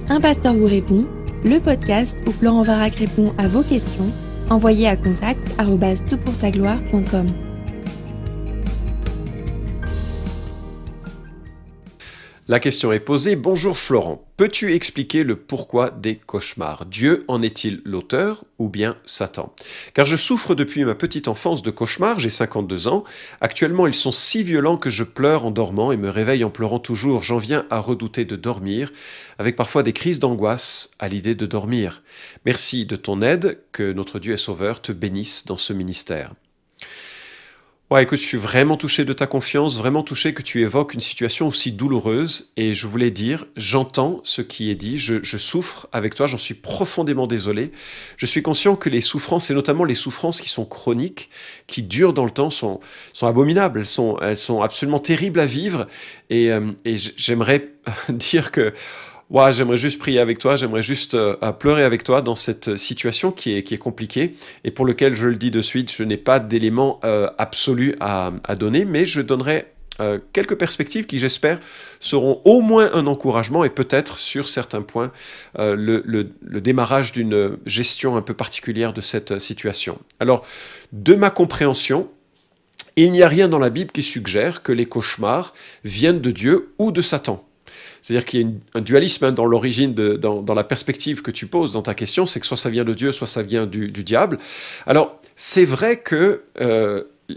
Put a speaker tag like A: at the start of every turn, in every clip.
A: Un pasteur vous répond, le podcast où Florent Varac répond à vos questions, envoyez à contact@toutpoursagloire.com.
B: La question est posée. Bonjour Florent, peux-tu expliquer le pourquoi des cauchemars? Dieu en est-il l'auteur ou bien Satan? Car je souffre depuis ma petite enfance de cauchemars, j'ai 52 ans. Actuellement, ils sont si violents que je pleure en dormant et me réveille en pleurant toujours. J'en viens à redouter de dormir, avec parfois des crises d'angoisse à l'idée de dormir. Merci de ton aide, que notre Dieu et Sauveur te bénisse dans ce ministère. Ouais, écoute, je suis vraiment touché de ta confiance, vraiment touché que tu évoques une situation aussi douloureuse. Et je voulais dire, j'entends ce qui est dit, je souffre avec toi, j'en suis profondément désolé. Je suis conscient que les souffrances, et notamment les souffrances qui sont chroniques, qui durent dans le temps, sont abominables. Elles sont absolument terribles à vivre. Et j'aimerais dire que... Ouais, j'aimerais juste prier avec toi, j'aimerais juste pleurer avec toi dans cette situation qui est compliquée et pour lequel, je le dis de suite, je n'ai pas d'éléments absolus à donner, mais je donnerai quelques perspectives qui, j'espère, seront au moins un encouragement et peut-être, sur certains points, le démarrage d'une gestion un peu particulière de cette situation. Alors, de ma compréhension, il n'y a rien dans la Bible qui suggère que les cauchemars viennent de Dieu ou de Satan. C'est-à-dire qu'il y a un dualisme dans l'origine, dans la perspective que tu poses dans ta question, c'est que soit ça vient de Dieu, soit ça vient du diable. Alors, c'est vrai que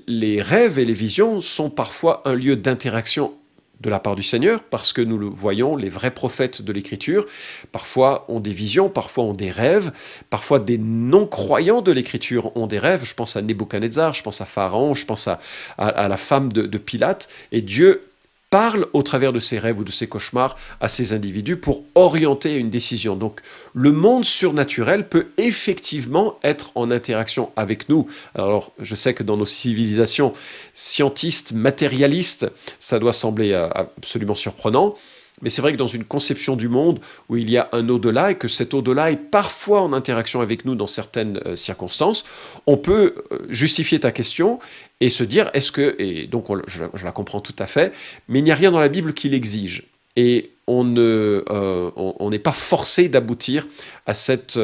B: les rêves et les visions sont parfois un lieu d'interaction de la part du Seigneur, parce que nous le voyons, les vrais prophètes de l'Écriture, parfois ont des visions, parfois ont des rêves, parfois des non-croyants de l'Écriture ont des rêves. Je pense à Nebuchadnezzar, je pense à Pharaon, je pense à la femme de Pilate, et Dieu parle au travers de ses rêves ou de ses cauchemars à ces individus pour orienter une décision. Donc le monde surnaturel peut effectivement être en interaction avec nous. Alors je sais que dans nos civilisations scientistes, matérialistes, ça doit sembler absolument surprenant. Mais c'est vrai que dans une conception du monde où il y a un au-delà et que cet au-delà est parfois en interaction avec nous dans certaines circonstances, on peut justifier ta question et se dire, est-ce que, et donc je la comprends tout à fait, mais il n'y a rien dans la Bible qui l'exige. Et on n'est pas forcé d'aboutir à cette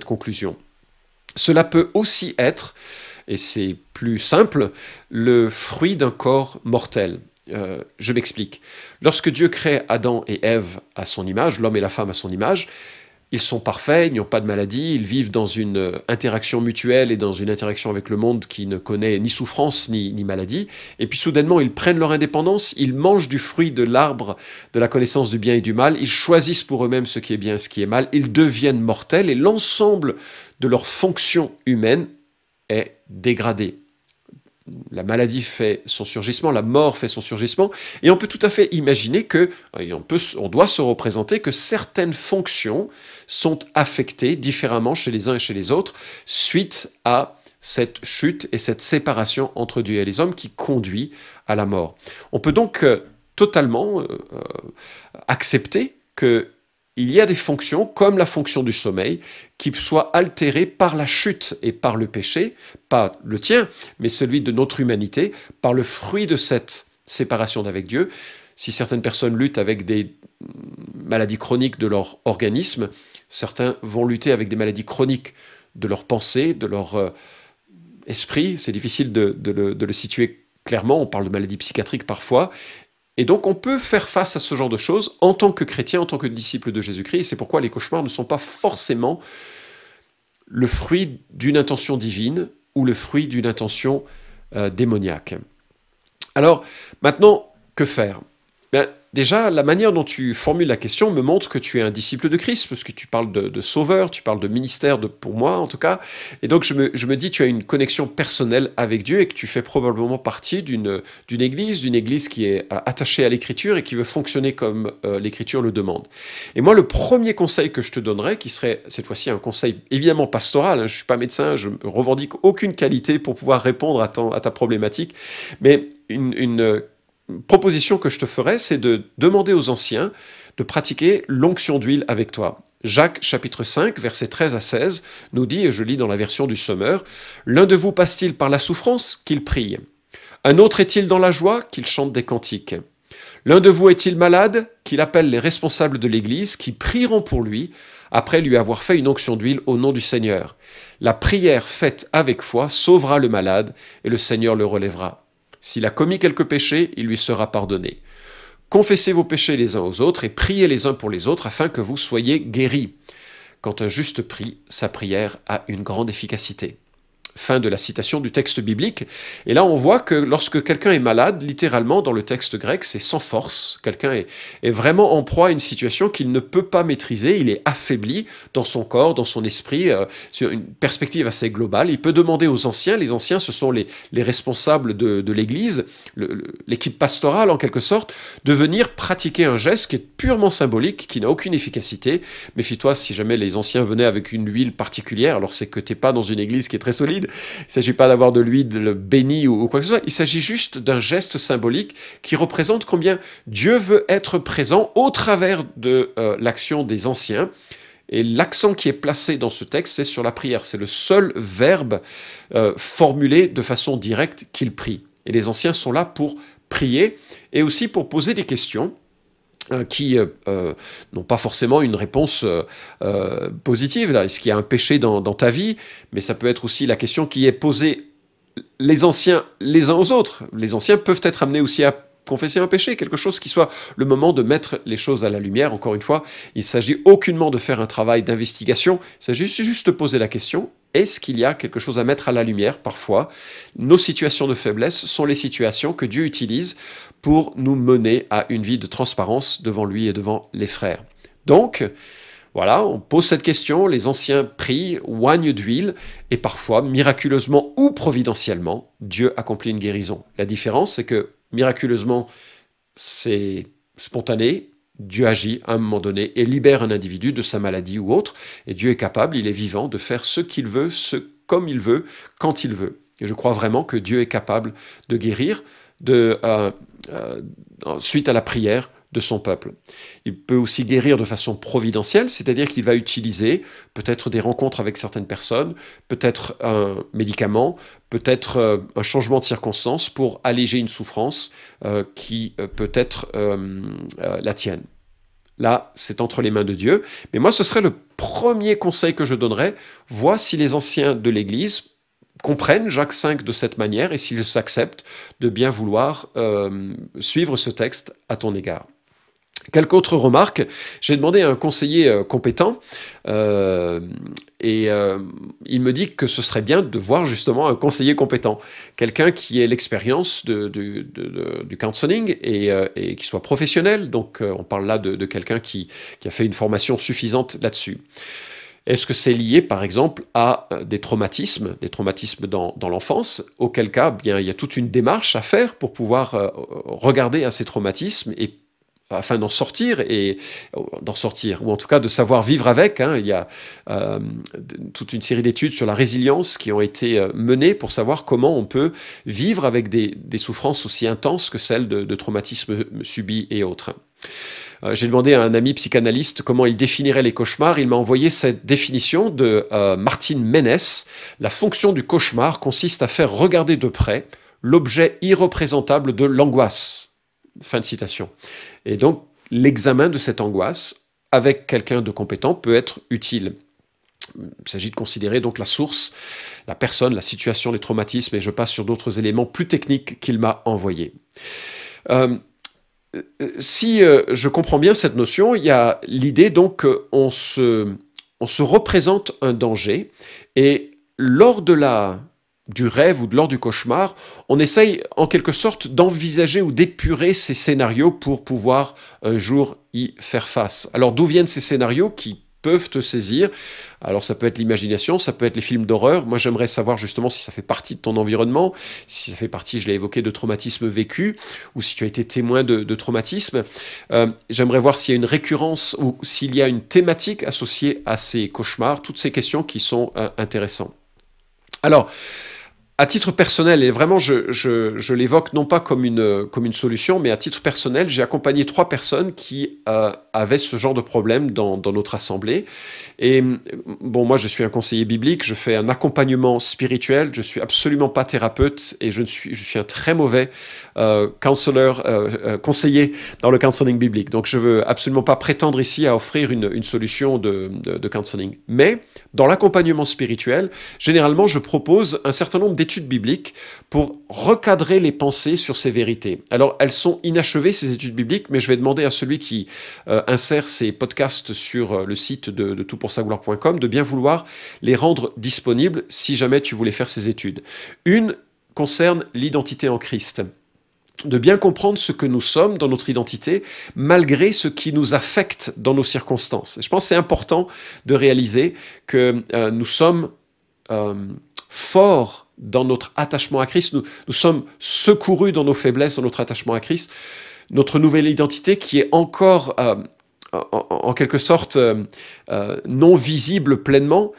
B: conclusion. Cela peut aussi être, et c'est plus simple, le fruit d'un corps mortel. Je m'explique. Lorsque Dieu crée Adam et Ève à son image, l'homme et la femme à son image, ils sont parfaits, ils n'ont pas de maladie, ils vivent dans une interaction mutuelle et dans une interaction avec le monde qui ne connaît ni souffrance ni maladie. Et puis soudainement, ils prennent leur indépendance, ils mangent du fruit de l'arbre de la connaissance du bien et du mal, ils choisissent pour eux-mêmes ce qui est bien et ce qui est mal, ils deviennent mortels et l'ensemble de leur fonction humaine est dégradé. La maladie fait son surgissement, la mort fait son surgissement, et on peut tout à fait imaginer que, on doit se représenter que certaines fonctions sont affectées différemment chez les uns et chez les autres suite à cette chute et cette séparation entre Dieu et les hommes qui conduit à la mort. On peut donc totalement accepter que il y a des fonctions, comme la fonction du sommeil, qui soient altérées par la chute et par le péché, pas le tien, mais celui de notre humanité, par le fruit de cette séparation d'avec Dieu. Si certaines personnes luttent avec des maladies chroniques de leur organisme, certains vont lutter avec des maladies chroniques de leur pensée, de leur esprit. C'est difficile de le situer clairement, on parle de maladies psychiatriques parfois. Et donc on peut faire face à ce genre de choses en tant que chrétien, en tant que disciple de Jésus-Christ, et c'est pourquoi les cauchemars ne sont pas forcément le fruit d'une intention divine ou le fruit d'une intention démoniaque. Alors maintenant, que faire ? Bien, déjà, la manière dont tu formules la question me montre que tu es un disciple de Christ, parce que tu parles de sauveur, tu parles de ministère, pour moi en tout cas, et donc je me dis tu as une connexion personnelle avec Dieu et que tu fais probablement partie d'une église qui est attachée à l'écriture et qui veut fonctionner comme l'écriture le demande. Et moi, le premier conseil que je te donnerais, qui serait cette fois-ci un conseil évidemment pastoral, je ne suis pas médecin, je ne revendique aucune qualité pour pouvoir répondre à ta problématique, mais une proposition que je te ferais, c'est de demander aux anciens de pratiquer l'onction d'huile avec toi. Jacques chapitre 5, versets 13 à 16, nous dit, et je lis dans la version du Sommeur, « L'un de vous passe-t-il par la souffrance qu'il prie? Un autre est-il dans la joie qu'il chante des cantiques? L'un de vous est-il malade? Qu'il appelle les responsables de l'Église, qui prieront pour lui, après lui avoir fait une onction d'huile au nom du Seigneur. La prière faite avec foi sauvera le malade, et le Seigneur le relèvera. S'il a commis quelque péché, il lui sera pardonné. Confessez vos péchés les uns aux autres, et priez les uns pour les autres, afin que vous soyez guéris. Quand un juste prie, sa prière a une grande efficacité. Fin de la citation du texte biblique. Et là, on voit que lorsque quelqu'un est malade, littéralement, dans le texte grec, c'est sans force. Quelqu'un est vraiment en proie à une situation qu'il ne peut pas maîtriser. Il est affaibli dans son corps, dans son esprit, sur une perspective assez globale. Il peut demander aux anciens. Les anciens, ce sont les responsables de l'Église, l'équipe pastorale, en quelque sorte, de venir pratiquer un geste qui est purement symbolique, qui n'a aucune efficacité. Méfie-toi, si jamais les anciens venaient avec une huile particulière, alors c'est que tu n'es pas dans une église qui est très solide. Il ne s'agit pas d'avoir de l'huile bénie ou quoi que ce soit. Il s'agit juste d'un geste symbolique qui représente combien Dieu veut être présent au travers de l'action des anciens. Et l'accent qui est placé dans ce texte, c'est sur la prière. C'est le seul verbe formulé de façon directe qu'il prie. Et les anciens sont là pour prier et aussi pour poser des questions qui n'ont pas forcément une réponse positive. Est-ce qu'il y a un péché dans ta vie? Mais ça peut être aussi la question qui est posée les anciens les uns aux autres. Les anciens peuvent être amenés aussi à confesser un péché, quelque chose qui soit le moment de mettre les choses à la lumière. Encore une fois, il ne s'agit aucunement de faire un travail d'investigation, il s'agit juste de poser la question. Est-ce qu'il y a quelque chose à mettre à la lumière? Parfois, nos situations de faiblesse sont les situations que Dieu utilise pour nous mener à une vie de transparence devant lui et devant les frères. Donc, voilà, on pose cette question, les anciens prient, oignent d'huile, et parfois, miraculeusement ou providentiellement, Dieu accomplit une guérison. La différence, c'est que miraculeusement, c'est spontané, Dieu agit à un moment donné et libère un individu de sa maladie ou autre, et Dieu est capable, il est vivant, de faire ce qu'il veut, comme il veut, quand il veut. Et je crois vraiment que Dieu est capable de guérir suite à la prière de son peuple. Il peut aussi guérir de façon providentielle, c'est-à-dire qu'il va utiliser peut-être des rencontres avec certaines personnes, peut-être un médicament, peut-être un changement de circonstance pour alléger une souffrance qui peut être la tienne. Là, c'est entre les mains de Dieu. Mais moi, ce serait le premier conseil que je donnerais. Vois si les anciens de l'Église comprennent Jacques V de cette manière et s'ils s'acceptent de bien vouloir suivre ce texte à ton égard. Quelques autres remarques. J'ai demandé à un conseiller compétent et il me dit que ce serait bien de voir justement un conseiller compétent, quelqu'un qui ait l'expérience du counseling et qui soit professionnel. Donc on parle là de quelqu'un qui a fait une formation suffisante là-dessus. Est-ce que c'est lié, par exemple, à des traumatismes dans l'enfance, auquel cas, bien, il y a toute une démarche à faire pour pouvoir regarder à ces traumatismes et afin d'en sortir, ou en tout cas de savoir vivre avec. Il y a toute une série d'études sur la résilience qui ont été menées pour savoir comment on peut vivre avec des souffrances aussi intenses que celles de traumatismes subis et autres. J'ai demandé à un ami psychanalyste comment il définirait les cauchemars. Il m'a envoyé cette définition de Martin Ménès. La fonction du cauchemar consiste à faire regarder de près l'objet irreprésentable de l'angoisse. Fin de citation. Et donc, l'examen de cette angoisse avec quelqu'un de compétent peut être utile. Il s'agit de considérer donc la source, la personne, la situation, les traumatismes, et je passe sur d'autres éléments plus techniques qu'il m'a envoyés. Si je comprends bien cette notion, il y a l'idée donc qu'on se représente un danger, et lors du rêve ou lors du cauchemar, on essaye en quelque sorte d'envisager ou d'épurer ces scénarios pour pouvoir un jour y faire face. Alors d'où viennent ces scénarios qui peuvent te saisir? Alors ça peut être l'imagination, ça peut être les films d'horreur. Moi j'aimerais savoir justement si ça fait partie de ton environnement, si ça fait partie, je l'ai évoqué, de traumatismes vécus, ou si tu as été témoin de traumatismes. J'aimerais voir s'il y a une récurrence ou s'il y a une thématique associée à ces cauchemars, toutes ces questions qui sont intéressantes. Alors, À titre personnel, et vraiment je l'évoque non pas comme une solution, mais à titre personnel, j'ai accompagné 3 personnes qui avaient ce genre de problème dans notre assemblée. Et bon, moi je suis un conseiller biblique, je fais un accompagnement spirituel, je suis absolument pas thérapeute et je suis un très mauvais conseiller dans le counseling biblique. Donc je veux absolument pas prétendre ici à offrir une solution de counseling. Mais dans l'accompagnement spirituel, généralement je propose un certain nombre d'études bibliques pour recadrer les pensées sur ces vérités. Alors, elles sont inachevées, ces études bibliques, mais je vais demander à celui qui insère ces podcasts sur le site de toutpoursagloire.com de bien vouloir les rendre disponibles si jamais tu voulais faire ces études. Une concerne l'identité en Christ. De bien comprendre ce que nous sommes dans notre identité, malgré ce qui nous affecte dans nos circonstances. Et je pense que c'est important de réaliser que nous sommes forts dans notre attachement à Christ, nous sommes secourus dans nos faiblesses, dans notre attachement à Christ. Notre nouvelle identité qui est encore, en quelque sorte, non visible pleinement,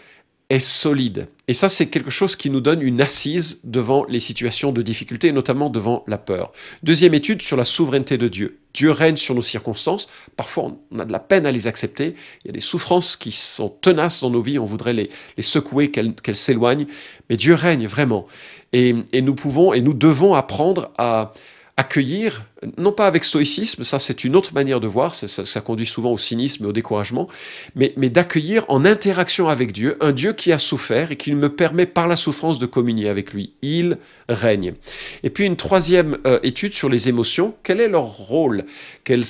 B: est solide. Et ça, c'est quelque chose qui nous donne une assise devant les situations de difficulté, et notamment devant la peur. Deuxième étude sur la souveraineté de Dieu. Dieu règne sur nos circonstances. Parfois, on a de la peine à les accepter. Il y a des souffrances qui sont tenaces dans nos vies. On voudrait les secouer, qu'elles s'éloignent. Mais Dieu règne vraiment. Et nous devons apprendre à accueillir, non pas avec stoïcisme, ça c'est une autre manière de voir, ça conduit souvent au cynisme et au découragement, mais d'accueillir en interaction avec Dieu, un Dieu qui a souffert et qui me permet par la souffrance de communier avec lui. Il règne. Et puis une troisième étude sur les émotions, quel est leur rôle? Quelle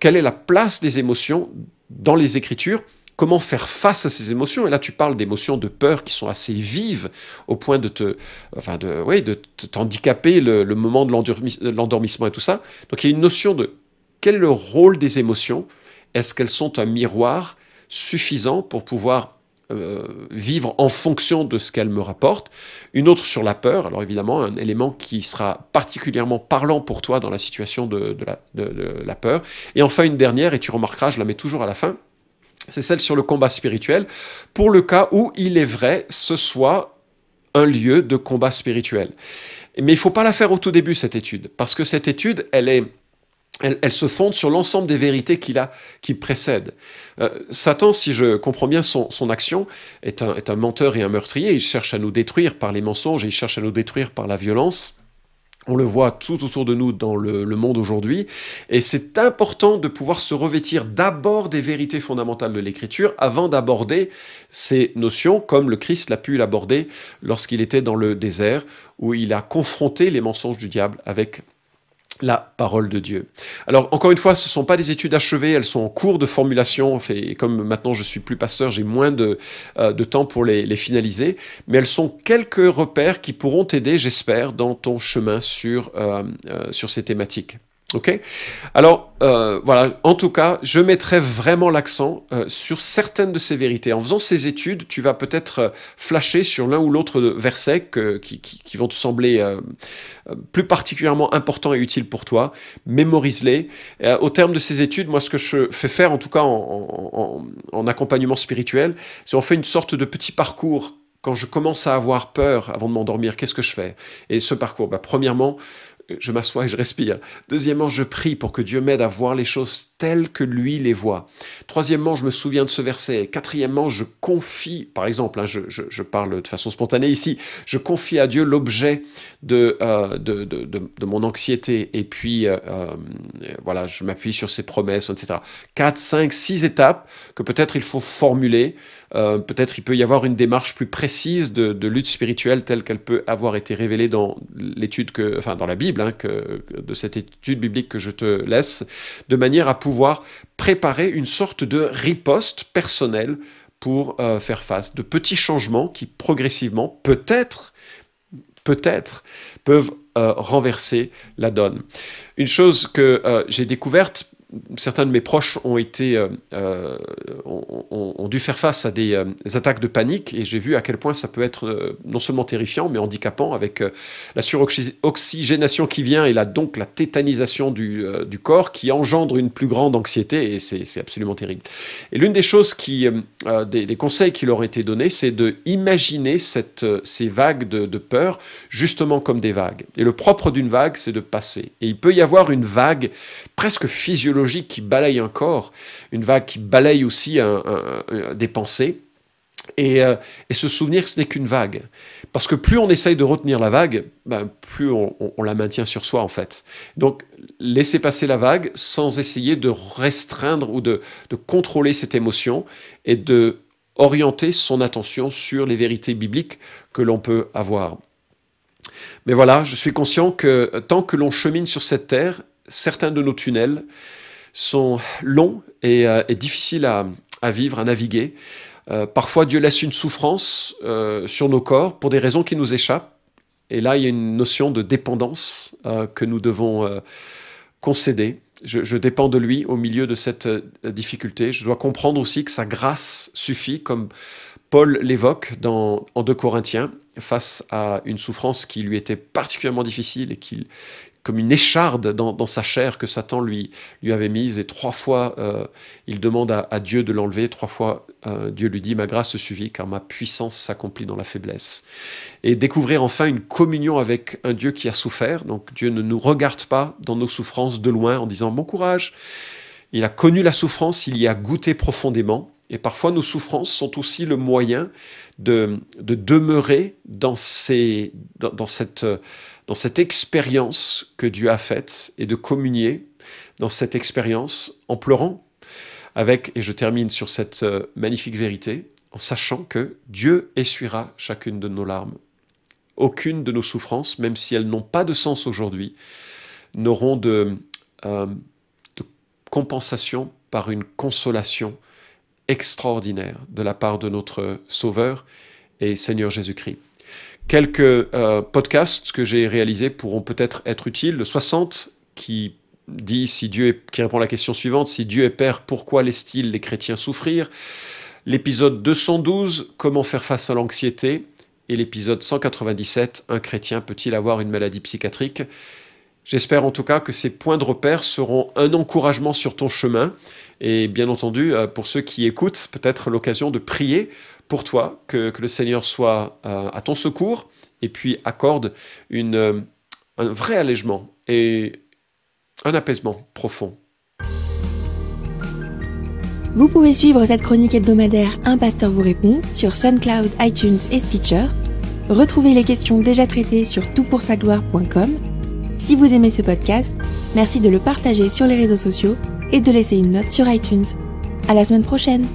B: est la place des émotions dans les Écritures? Comment faire face à ces émotions? Et là, tu parles d'émotions de peur qui sont assez vives au point de t'handicaper le moment de l'endormissement et tout ça. Donc, il y a une notion de quel est le rôle des émotions? Est-ce qu'elles sont un miroir suffisant pour pouvoir vivre en fonction de ce qu'elles me rapportent? Une autre sur la peur. Alors, évidemment, un élément qui sera particulièrement parlant pour toi dans la situation de la peur. Et enfin, une dernière, et tu remarqueras, je la mets toujours à la fin, c'est celle sur le combat spirituel, pour le cas où, il est vrai, ce soit un lieu de combat spirituel. Mais il ne faut pas la faire au tout début, cette étude, parce que cette étude, elle se fonde sur l'ensemble des vérités qui précèdent. Satan, si je comprends bien son action, est un menteur et un meurtrier. Il cherche à nous détruire par les mensonges, et il cherche à nous détruire par la violence. On le voit tout autour de nous dans le monde aujourd'hui, et c'est important de pouvoir se revêtir d'abord des vérités fondamentales de l'Écriture avant d'aborder ces notions comme le Christ l'a pu l'aborder lorsqu'il était dans le désert, où il a confronté les mensonges du diable avec la parole de Dieu. Alors, encore une fois, ce ne sont pas des études achevées, elles sont en cours de formulation, et comme maintenant je suis plus pasteur, j'ai moins de temps pour les finaliser, mais elles sont quelques repères qui pourront t'aider, j'espère, dans ton chemin sur ces thématiques. Ok? Alors, voilà, en tout cas, je mettrai vraiment l'accent sur certaines de ces vérités. En faisant ces études, tu vas peut-être flasher sur l'un ou l'autre verset qui vont te sembler plus particulièrement importants et utiles pour toi. Mémorise-les. Au terme de ces études, moi, ce que je fais faire, en tout cas en accompagnement spirituel, c'est on fait une sorte de petit parcours. Quand je commence à avoir peur avant de m'endormir, qu'est-ce que je fais? Et ce parcours, premièrement, je m'assois et je respire. Deuxièmement, je prie pour que Dieu m'aide à voir les choses telles que lui les voit. Troisièmement, je me souviens de ce verset. Quatrièmement, je confie, par exemple, je parle de façon spontanée ici, je confie à Dieu l'objet de mon anxiété. Et puis, voilà, je m'appuie sur ses promesses, etc. 4, 5, 6 étapes que peut-être il faut formuler. Peut-être il peut y avoir une démarche plus précise de lutte spirituelle telle qu'elle peut avoir été révélée dans dans la Bible, de cette étude biblique que je te laisse, de manière à pouvoir préparer une sorte de riposte personnelle pour faire face. De petits changements qui progressivement, peut-être, peuvent renverser la donne. Une chose que j'ai découverte, certains de mes proches ont dû faire face à des attaques de panique, et j'ai vu à quel point ça peut être non seulement terrifiant, mais handicapant, avec la suroxygénation qui vient et donc la tétanisation du corps qui engendre une plus grande anxiété, et c'est absolument terrible. Et l'une des choses des conseils qui leur ont été donnés, c'est de imaginer ces vagues de peur justement comme des vagues. Et le propre d'une vague, c'est de passer. Et il peut y avoir une vague presque physiologique qui balaye un corps, une vague qui balaye aussi des pensées. Et se souvenir que ce n'est qu'une vague. Parce que plus on essaye de retenir la vague, plus on la maintient sur soi, en fait. Donc, laisser passer la vague sans essayer de restreindre ou de contrôler cette émotion et de orienter son attention sur les vérités bibliques que l'on peut avoir. Mais voilà, je suis conscient que tant que l'on chemine sur cette terre, certains de nos tunnels sont longs et difficiles à vivre, à naviguer. Parfois, Dieu laisse une souffrance sur nos corps pour des raisons qui nous échappent. Et là, il y a une notion de dépendance que nous devons concéder. Je dépends de lui au milieu de cette difficulté. Je dois comprendre aussi que sa grâce suffit, comme Paul l'évoque en 2 Corinthiens, face à une souffrance qui lui était particulièrement difficile et comme une écharde dans sa chair que Satan lui avait mise. Et 3 fois, il demande à Dieu de l'enlever. 3 fois, Dieu lui dit « Ma grâce te suffit, car ma puissance s'accomplit dans la faiblesse. » Et découvrir enfin une communion avec un Dieu qui a souffert. Donc Dieu ne nous regarde pas dans nos souffrances de loin en disant « Bon courage ». Il a connu la souffrance, il y a goûté profondément. Et parfois, nos souffrances sont aussi le moyen de demeurer dans cette expérience que Dieu a faite et de communier dans cette expérience en pleurant et je termine sur cette magnifique vérité, en sachant que Dieu essuiera chacune de nos larmes. Aucune de nos souffrances, même si elles n'ont pas de sens aujourd'hui, n'auront de compensation par une consolation extraordinaire de la part de notre Sauveur et Seigneur Jésus-Christ. Quelques podcasts que j'ai réalisés pourront peut-être être utiles. Le 60 qui répond à la question suivante, si Dieu est Père, pourquoi laisse-t-il les chrétiens souffrir? L'épisode 212, comment faire face à l'anxiété? Et l'épisode 197, un chrétien peut-il avoir une maladie psychiatrique? J'espère en tout cas que ces points de repère seront un encouragement sur ton chemin. Et bien entendu, pour ceux qui écoutent, peut-être l'occasion de prier pour toi, que le Seigneur soit à ton secours et puis accorde un vrai allègement et un apaisement profond.
A: Vous pouvez suivre cette chronique hebdomadaire Un pasteur vous répond sur SoundCloud, iTunes et Stitcher. Retrouvez les questions déjà traitées sur toutpoursagloire.com. Si vous aimez ce podcast, merci de le partager sur les réseaux sociaux et de laisser une note sur iTunes. À la semaine prochaine!